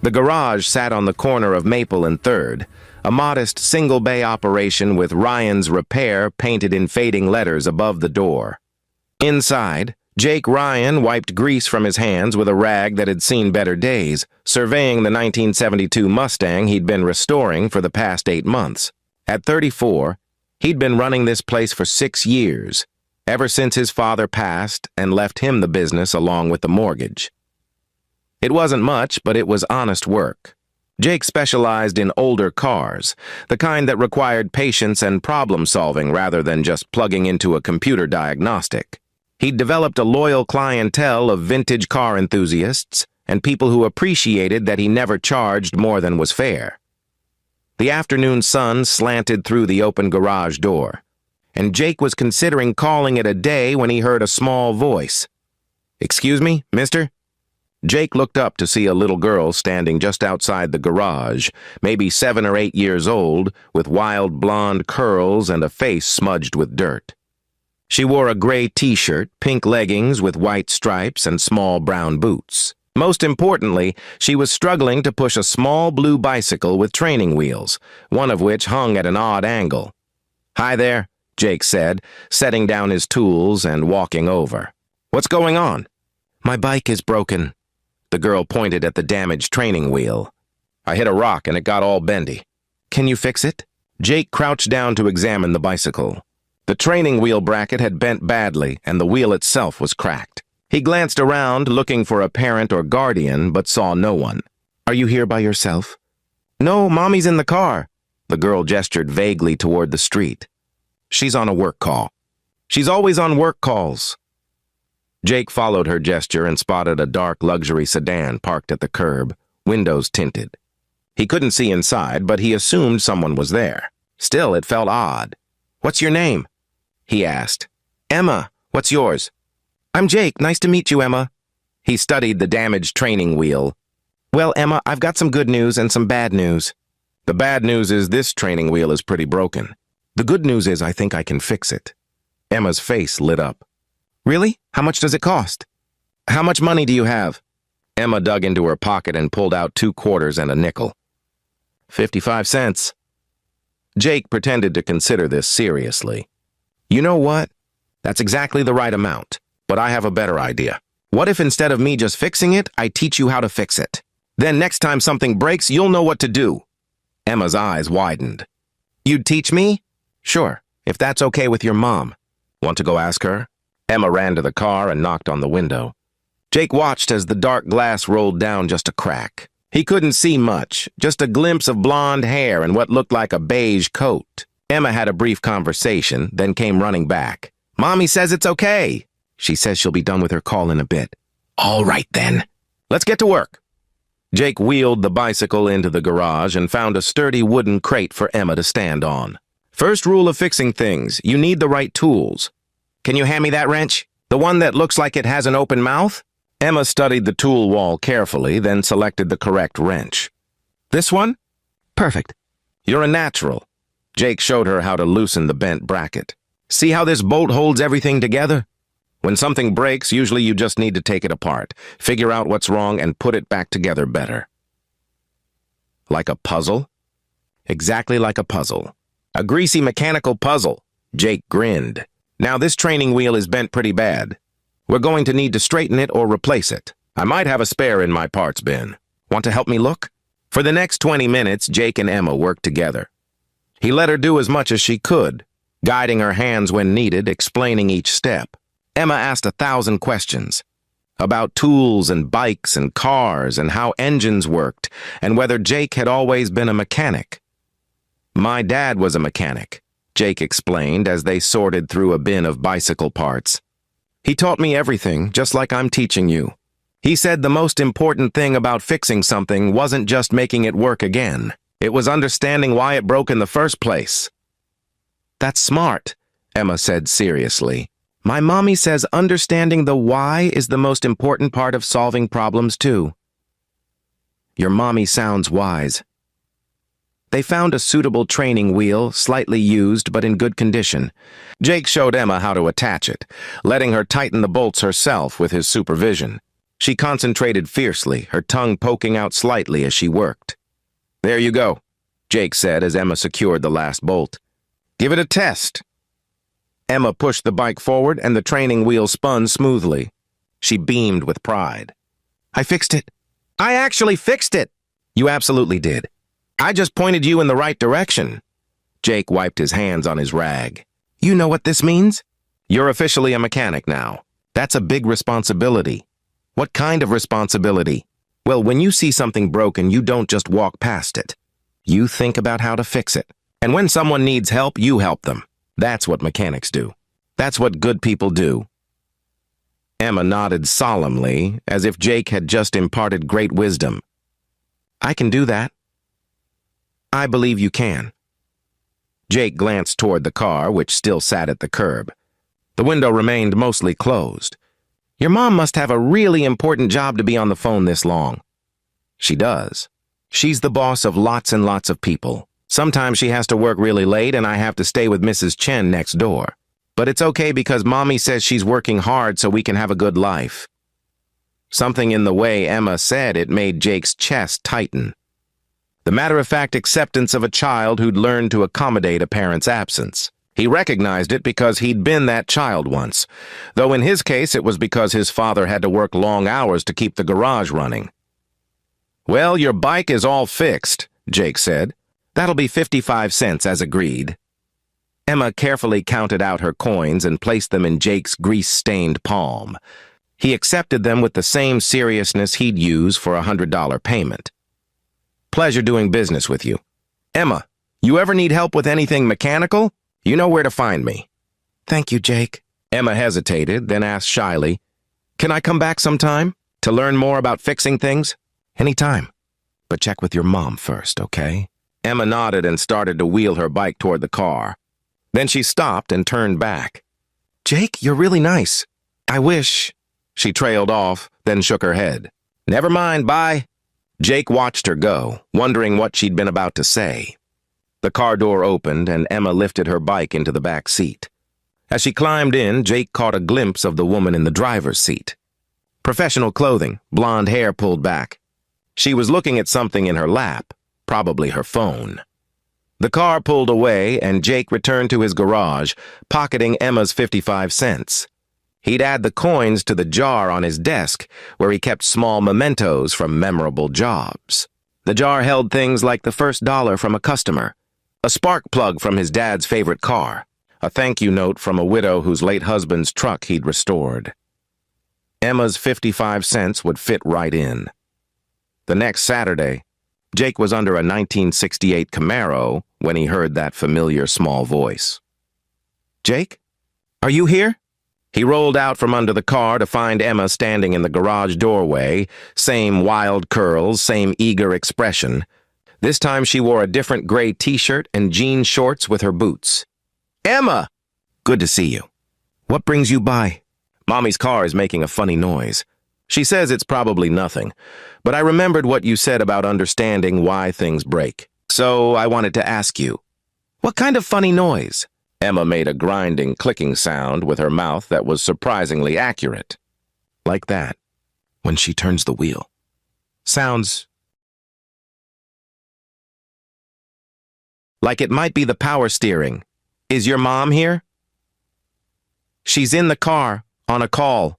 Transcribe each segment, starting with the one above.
The garage sat on the corner of Maple and 3rd, a modest single-bay operation with Ryan's Repair painted in fading letters above the door. Inside, Jake Ryan wiped grease from his hands with a rag that had seen better days, surveying the 1972 Mustang he'd been restoring for the past 8 months. At 34, he'd been running this place for 6 years, ever since his father passed and left him the business along with the mortgage. It wasn't much, but it was honest work. Jake specialized in older cars, the kind that required patience and problem-solving rather than just plugging into a computer diagnostic. He'd developed a loyal clientele of vintage car enthusiasts and people who appreciated that he never charged more than was fair. The afternoon sun slanted through the open garage door, and Jake was considering calling it a day when he heard a small voice. "Excuse me, mister?" Jake looked up to see a little girl standing just outside the garage, maybe 7 or 8 years old, with wild blonde curls and a face smudged with dirt. She wore a gray t-shirt, pink leggings with white stripes, and small brown boots. Most importantly, she was struggling to push a small blue bicycle with training wheels, one of which hung at an odd angle. "Hi there," Jake said, setting down his tools and walking over. "What's going on?" "My bike is broken." The girl pointed at the damaged training wheel. "I hit a rock and it got all bendy." "Can you fix it?" Jake crouched down to examine the bicycle. The training wheel bracket had bent badly and the wheel itself was cracked. He glanced around looking for a parent or guardian but saw no one. "Are you here by yourself?" "No, Mommy's in the car." The girl gestured vaguely toward the street. "She's on a work call." "She's always on work calls." Jake followed her gesture and spotted a dark luxury sedan parked at the curb, windows tinted. He couldn't see inside, but he assumed someone was there. Still, it felt odd. "What's your name?" he asked. "Emma. What's yours?" "I'm Jake. Nice to meet you, Emma." He studied the damaged training wheel. "Well, Emma, I've got some good news and some bad news." "The bad news is this training wheel is pretty broken. The good news is I think I can fix it." Emma's face lit up. "Really? How much does it cost?" "How much money do you have?" Emma dug into her pocket and pulled out 2 quarters and a nickel. 55 cents. Jake pretended to consider this seriously. "You know what? That's exactly the right amount, but I have a better idea. What if instead of me just fixing it, I teach you how to fix it? Then next time something breaks, you'll know what to do." Emma's eyes widened. "You'd teach me?" "Sure, if that's okay with your mom." "Want to go ask her?" Emma ran to the car and knocked on the window. Jake watched as the dark glass rolled down just a crack. He couldn't see much, just a glimpse of blonde hair and what looked like a beige coat. Emma had a brief conversation, then came running back. "Mommy says it's okay." "She says she'll be done with her call in a bit." "All right, then. Let's get to work." Jake wheeled the bicycle into the garage and found a sturdy wooden crate for Emma to stand on. "First rule of fixing things, you need the right tools. Can you hand me that wrench? The one that looks like it has an open mouth?" Emma studied the tool wall carefully, then selected the correct wrench. "This one?" "Perfect." "You're a natural." Jake showed her how to loosen the bent bracket. "See how this bolt holds everything together? When something breaks, usually you just need to take it apart, figure out what's wrong, and put it back together better." "Like a puzzle?" "Exactly like a puzzle. A greasy mechanical puzzle." Jake grinned. "Now this training wheel is bent pretty bad. We're going to need to straighten it or replace it. I might have a spare in my parts bin. Want to help me look?" For the next 20 minutes, Jake and Emma worked together. He let her do as much as she could, guiding her hands when needed, explaining each step. Emma asked 1,000 questions about tools and bikes and cars and how engines worked and whether Jake had always been a mechanic. "My dad was a mechanic," Jake explained as they sorted through a bin of bicycle parts. "He taught me everything, just like I'm teaching you. He said the most important thing about fixing something wasn't just making it work again. It was understanding why it broke in the first place." "That's smart," Emma said seriously. "My mommy says understanding the why is the most important part of solving problems, too." "Your mommy sounds wise." They found a suitable training wheel, slightly used but in good condition. Jake showed Emma how to attach it, letting her tighten the bolts herself with his supervision. She concentrated fiercely, her tongue poking out slightly as she worked. "There you go," Jake said as Emma secured the last bolt. "Give it a test." Emma pushed the bike forward and the training wheel spun smoothly. She beamed with pride. "I fixed it. I actually fixed it." "You absolutely did. I just pointed you in the right direction." Jake wiped his hands on his rag. "You know what this means? You're officially a mechanic now. That's a big responsibility." "What kind of responsibility?" "Well, when you see something broken, you don't just walk past it. You think about how to fix it. And when someone needs help, you help them. That's what mechanics do. That's what good people do." Emma nodded solemnly, as if Jake had just imparted great wisdom. "I can do that." "I believe you can." Jake glanced toward the car, which still sat at the curb. The window remained mostly closed. "Your mom must have a really important job to be on the phone this long." "She does. She's the boss of lots and lots of people. Sometimes she has to work really late and I have to stay with Mrs. Chen next door. But it's okay because Mommy says she's working hard so we can have a good life." Something in the way Emma said it made Jake's chest tighten. The matter-of-fact acceptance of a child who'd learned to accommodate a parent's absence. He recognized it because he'd been that child once, though in his case it was because his father had to work long hours to keep the garage running. "Well, your bike is all fixed," Jake said. "That'll be 55 cents as agreed." Emma carefully counted out her coins and placed them in Jake's grease-stained palm. He accepted them with the same seriousness he'd use for a $100 payment. "Pleasure doing business with you. Emma, you ever need help with anything mechanical? You know where to find me." "Thank you, Jake." Emma hesitated, then asked shyly, "Can I come back sometime to learn more about fixing things?" "Anytime. But check with your mom first, okay?" Emma nodded and started to wheel her bike toward the car. Then she stopped and turned back. "Jake, you're really nice. I wish—" She trailed off, then shook her head. "Never mind, bye." Jake watched her go, wondering what she'd been about to say. The car door opened and Emma lifted her bike into the back seat. As she climbed in, Jake caught a glimpse of the woman in the driver's seat. Professional clothing, blonde hair pulled back. She was looking at something in her lap, probably her phone. The car pulled away and Jake returned to his garage, pocketing Emma's 55 cents. He'd add the coins to the jar on his desk, where he kept small mementos from memorable jobs. The jar held things like the first dollar from a customer, a spark plug from his dad's favorite car, a thank you note from a widow whose late husband's truck he'd restored. Emma's 55 cents would fit right in. The next Saturday, Jake was under a 1968 Camaro when he heard that familiar small voice. "Jake? Are you here?" He rolled out from under the car to find Emma standing in the garage doorway, same wild curls, same eager expression. This time she wore a different gray t-shirt and jean shorts with her boots. "Emma!" "Good to see you. What brings you by?" "Mommy's car is making a funny noise. She says it's probably nothing, but I remembered what you said about understanding why things break. So I wanted to ask you, what kind of funny noise?" Emma made a grinding, clicking sound with her mouth that was surprisingly accurate. "Like that, when she turns the wheel. Sounds like it might be the power steering. Is your mom here?" "She's in the car, on a call."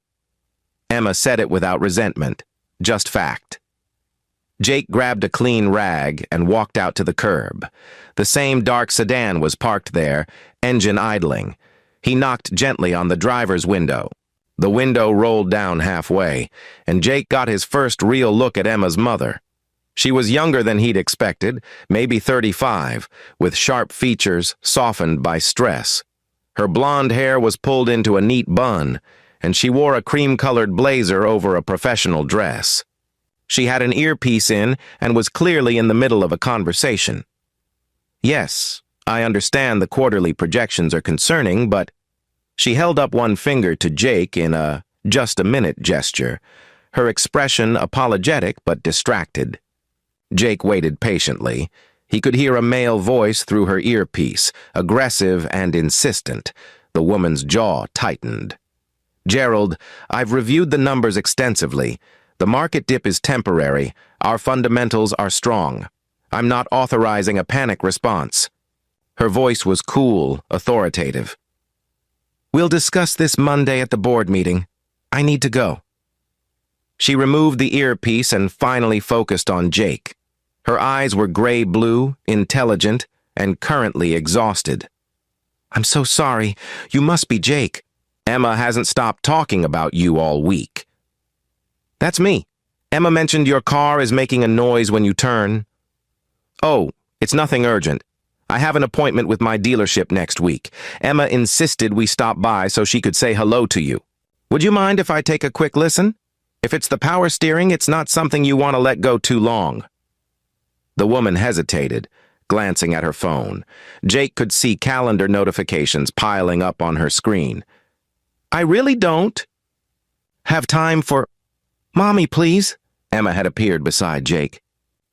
Emma said it without resentment, just fact. Jake grabbed a clean rag and walked out to the curb. The same dark sedan was parked there, engine idling. He knocked gently on the driver's window. The window rolled down halfway, and Jake got his first real look at Emma's mother. She was younger than he'd expected, maybe 35, with sharp features softened by stress. Her blonde hair was pulled into a neat bun, and she wore a cream-colored blazer over a professional dress. She had an earpiece in and was clearly in the middle of a conversation. "Yes, I understand the quarterly projections are concerning, but—" She held up one finger to Jake in a just-a-minute gesture, her expression apologetic but distracted. Jake waited patiently. He could hear a male voice through her earpiece, aggressive and insistent. The woman's jaw tightened. Gerald, I've reviewed the numbers extensively. The market dip is temporary. Our fundamentals are strong. I'm not authorizing a panic response. Her voice was cool, authoritative. We'll discuss this Monday at the board meeting. I need to go. She removed the earpiece and finally focused on Jake. Her eyes were gray-blue, intelligent, and currently exhausted. I'm so sorry. You must be Jake. Emma hasn't stopped talking about you all week. That's me. Emma mentioned your car is making a noise when you turn. Oh, it's nothing urgent. I have an appointment with my dealership next week. Emma insisted we stop by so she could say hello to you. Would you mind if I take a quick listen? If it's the power steering, it's not something you want to let go too long. The woman hesitated, glancing at her phone. Jake could see calendar notifications piling up on her screen. I really don't have time for... Mommy, please. Emma had appeared beside Jake.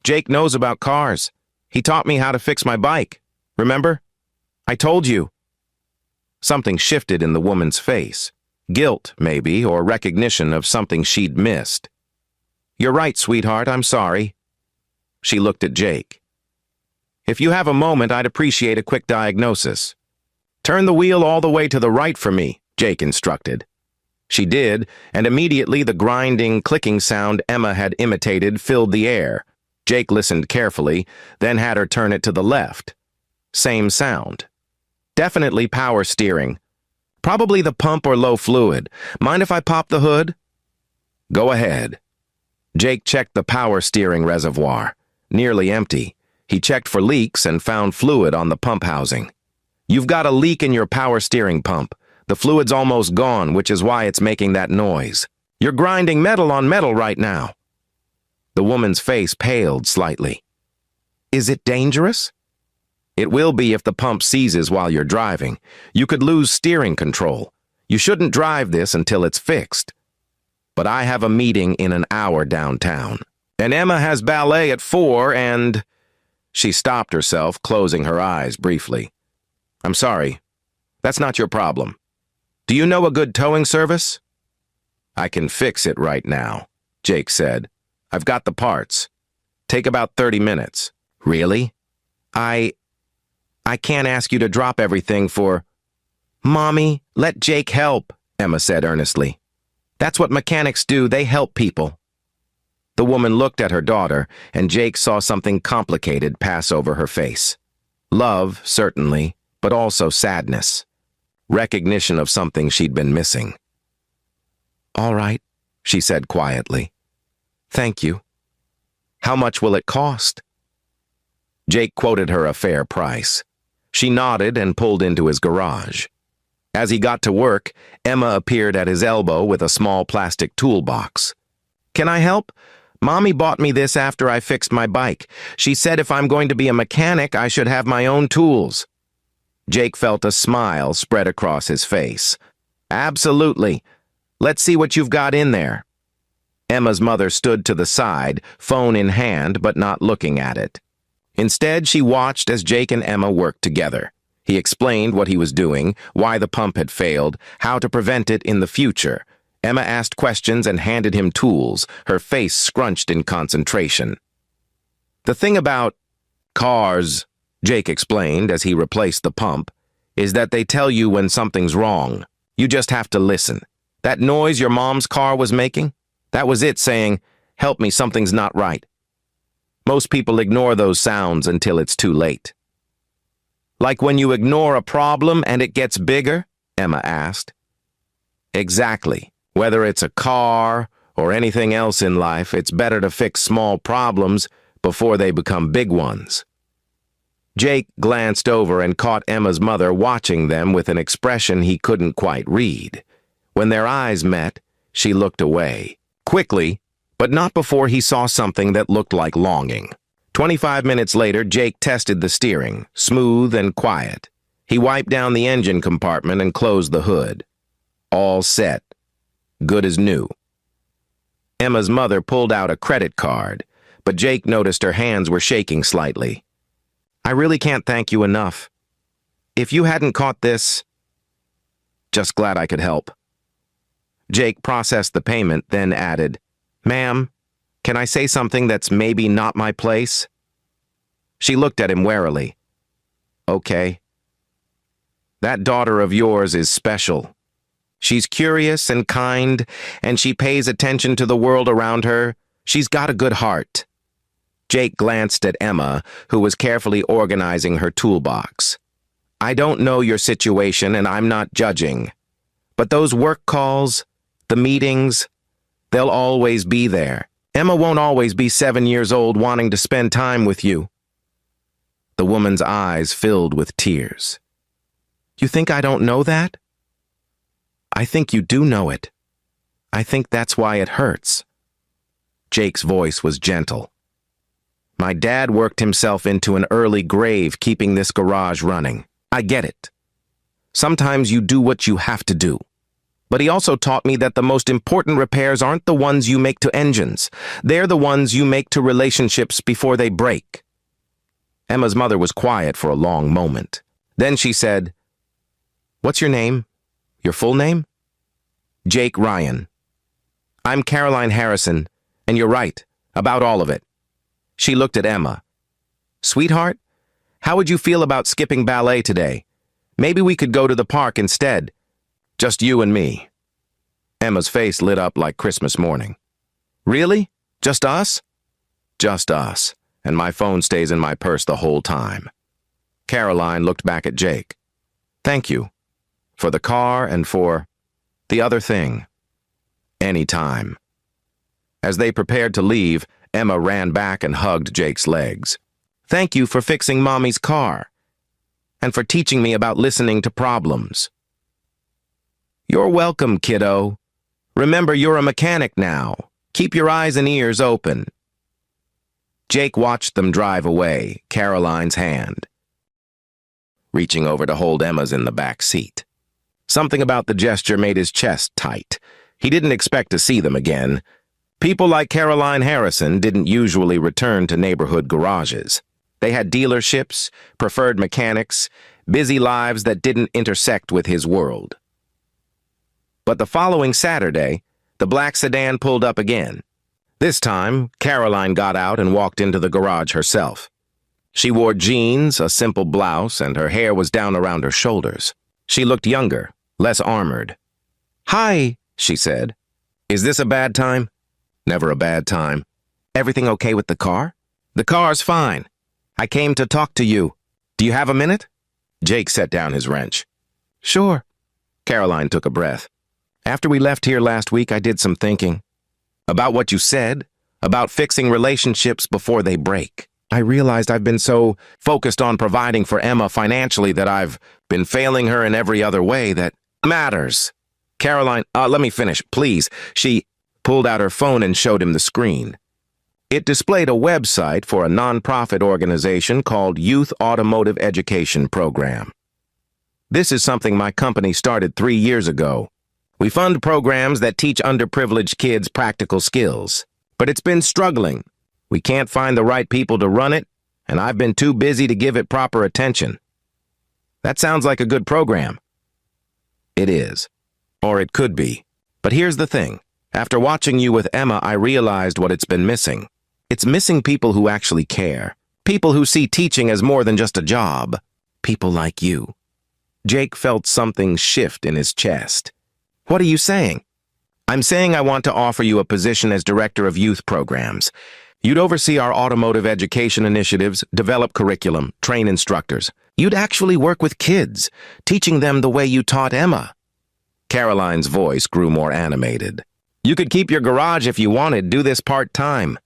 Jake knows about cars. He taught me how to fix my bike. Remember? I told you. Something shifted in the woman's face. Guilt, maybe, or recognition of something she'd missed. You're right, sweetheart, I'm sorry. She looked at Jake. If you have a moment, I'd appreciate a quick diagnosis. Turn the wheel all the way to the right for me, Jake instructed. She did, and immediately the grinding, clicking sound Emma had imitated filled the air. Jake listened carefully, then had her turn it to the left. Same sound. Definitely power steering. Probably the pump or low fluid. Mind if I pop the hood? Go ahead. Jake checked the power steering reservoir. Nearly empty. He checked for leaks and found fluid on the pump housing. You've got a leak in your power steering pump. The fluid's almost gone, which is why it's making that noise. You're grinding metal on metal right now. The woman's face paled slightly. Is it dangerous? It will be if the pump seizes while you're driving. You could lose steering control. You shouldn't drive this until it's fixed. But I have a meeting in an hour downtown. And Emma has ballet at 4 and... She stopped herself, closing her eyes briefly. I'm sorry. That's not your problem. Do you know a good towing service? I can fix it right now, Jake said. I've got the parts. Take about 30 minutes. Really? I can't ask you to drop everything for... Mommy, let Jake help, Emma said earnestly. That's what mechanics do, they help people. The woman looked at her daughter, and Jake saw something complicated pass over her face. Love, certainly, but also sadness. Recognition of something she'd been missing. All right, she said quietly. Thank you. How much will it cost? Jake quoted her a fair price. She nodded and pulled into his garage. As he got to work, Emma appeared at his elbow with a small plastic toolbox. Can I help? Mommy bought me this after I fixed my bike. She said if I'm going to be a mechanic, I should have my own tools. Jake felt a smile spread across his face. Absolutely. Let's see what you've got in there. Emma's mother stood to the side, phone in hand, but not looking at it. Instead, she watched as Jake and Emma worked together. He explained what he was doing, why the pump had failed, how to prevent it in the future. Emma asked questions and handed him tools, her face scrunched in concentration. The thing about cars, Jake explained as he replaced the pump, is that they tell you when something's wrong. You just have to listen. That noise your mom's car was making? That was it saying, help me, something's not right. Most people ignore those sounds until it's too late. Like when you ignore a problem and it gets bigger? Emma asked. Exactly. Whether it's a car or anything else in life, it's better to fix small problems before they become big ones. Jake glanced over and caught Emma's mother watching them with an expression he couldn't quite read. When their eyes met, she looked away. Quickly, but not before he saw something that looked like longing. 25 minutes later, Jake tested the steering, smooth and quiet. He wiped down the engine compartment and closed the hood. All set. Good as new. Emma's mother pulled out a credit card, but Jake noticed her hands were shaking slightly. I really can't thank you enough. If you hadn't caught this, just glad I could help. Jake processed the payment, then added, "Ma'am, can I say something that's maybe not my place?" She looked at him warily. "Okay. That daughter of yours is special. She's curious and kind, and she pays attention to the world around her. She's got a good heart." Jake glanced at Emma, who was carefully organizing her toolbox. "I don't know your situation, and I'm not judging. But those work calls, the meetings, they'll always be there. Emma won't always be 7 years old wanting to spend time with you." The woman's eyes filled with tears. "You think I don't know that?" "I think you do know it. I think that's why it hurts." Jake's voice was gentle. "My dad worked himself into an early grave keeping this garage running. I get it. Sometimes you do what you have to do. But he also taught me that the most important repairs aren't the ones you make to engines. They're the ones you make to relationships before they break." Emma's mother was quiet for a long moment. Then she said, "What's your name? Your full name?" "Jake Ryan." "I'm Caroline Harrison, and you're right, about all of it." She looked at Emma. "Sweetheart, how would you feel about skipping ballet today? Maybe we could go to the park instead. Just you and me." Emma's face lit up like Christmas morning. "Really? Just us?" "Just us, and my phone stays in my purse the whole time." Caroline looked back at Jake. "Thank you. For the car and for the other thing. Anytime." As they prepared to leave, Emma ran back and hugged Jake's legs. "Thank you for fixing Mommy's car. And for teaching me about listening to problems." "You're welcome, kiddo. Remember, you're a mechanic now. Keep your eyes and ears open." Jake watched them drive away, Caroline's hand reaching over to hold Emma's in the back seat. Something about the gesture made his chest tight. He didn't expect to see them again. People like Caroline Harrison didn't usually return to neighborhood garages. They had dealerships, preferred mechanics, busy lives that didn't intersect with his world. But the following Saturday, the black sedan pulled up again. This time, Caroline got out and walked into the garage herself. She wore jeans, a simple blouse, and her hair was down around her shoulders. She looked younger, less armored. "Hi," she said. "Is this a bad time?" "Never a bad time." "Everything okay with the car?" "The car's fine. I came to talk to you. Do you have a minute?" Jake set down his wrench. "Sure." Caroline took a breath. "After we left here last week, I did some thinking. About what you said, about fixing relationships before they break. I realized I've been so focused on providing for Emma financially that I've been failing her in every other way that matters." "Caroline, let me finish, please." She pulled out her phone and showed him the screen. It displayed a website for a nonprofit organization called Youth Automotive Education Program. "This is something my company started 3 years ago. We fund programs that teach underprivileged kids practical skills. But it's been struggling. We can't find the right people to run it, and I've been too busy to give it proper attention." "That sounds like a good program." "It is. Or it could be. But here's the thing. After watching you with Emma, I realized what it's been missing. It's missing people who actually care. People who see teaching as more than just a job. People like you." Jake felt something shift in his chest. "What are you saying?" "I'm saying I want to offer you a position as director of youth programs. You'd oversee our automotive education initiatives, develop curriculum, train instructors. You'd actually work with kids, teaching them the way you taught Emma." Caroline's voice grew more animated. "You could keep your garage if you wanted, do this part-time.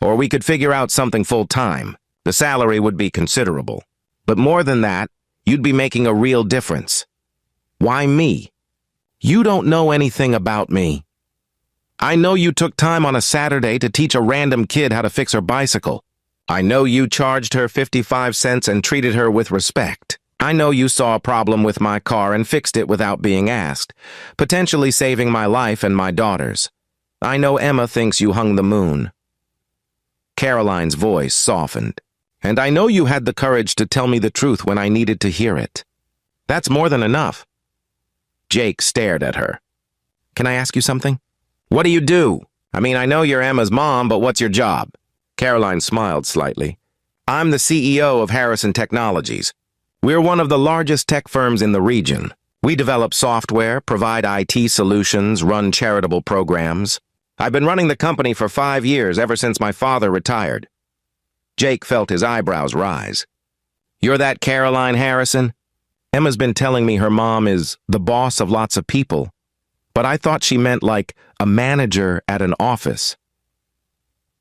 Or we could figure out something full-time. The salary would be considerable. But more than that, you'd be making a real difference." "Why me?" "You don't know anything about me. I know you took time on a Saturday to teach a random kid how to fix her bicycle. I know you charged her 55 cents and treated her with respect. I know you saw a problem with my car and fixed it without being asked, potentially saving my life and my daughter's. I know Emma thinks you hung the moon." Caroline's voice softened. "And I know you had the courage to tell me the truth when I needed to hear it. That's more than enough." Jake stared at her. Can I ask you something? What do you do? I mean, I know you're Emma's mom, but what's your job? Caroline smiled slightly. I'm the CEO of Harrison Technologies. We're one of the largest tech firms in the region. We develop software, provide IT solutions, run charitable programs. I've been running the company for 5 years, ever since my father retired. Jake felt his eyebrows rise. You're that Caroline Harrison? Emma's been telling me her mom is the boss of lots of people, but I thought she meant like a manager at an office.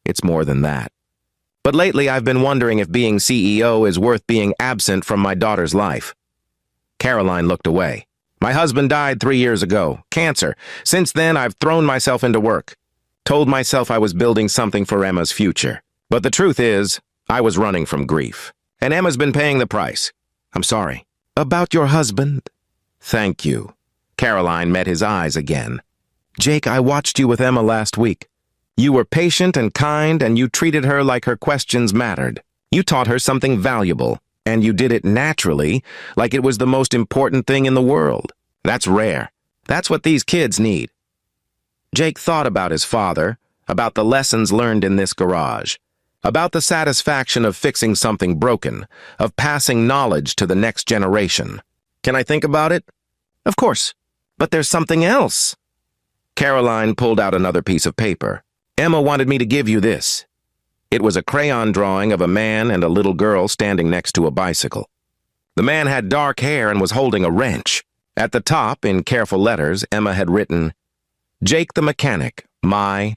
It's more than that. But lately I've been wondering if being CEO is worth being absent from my daughter's life. Caroline looked away. My husband died 3 years ago, cancer. Since then, I've thrown myself into work. Told myself I was building something for Emma's future. But the truth is, I was running from grief. And Emma's been paying the price. I'm sorry. About your husband? Thank you. Caroline met his eyes again. Jake, I watched you with Emma last week. You were patient and kind, and you treated her like her questions mattered. You taught her something valuable, and you did it naturally, like it was the most important thing in the world. That's rare. That's what these kids need. Jake thought about his father, about the lessons learned in this garage, about the satisfaction of fixing something broken, of passing knowledge to the next generation. Can I think about it? Of course, but there's something else. Caroline pulled out another piece of paper. Emma wanted me to give you this. It was a crayon drawing of a man and a little girl standing next to a bicycle. The man had dark hair and was holding a wrench. At the top, in careful letters, Emma had written, Jake the mechanic, my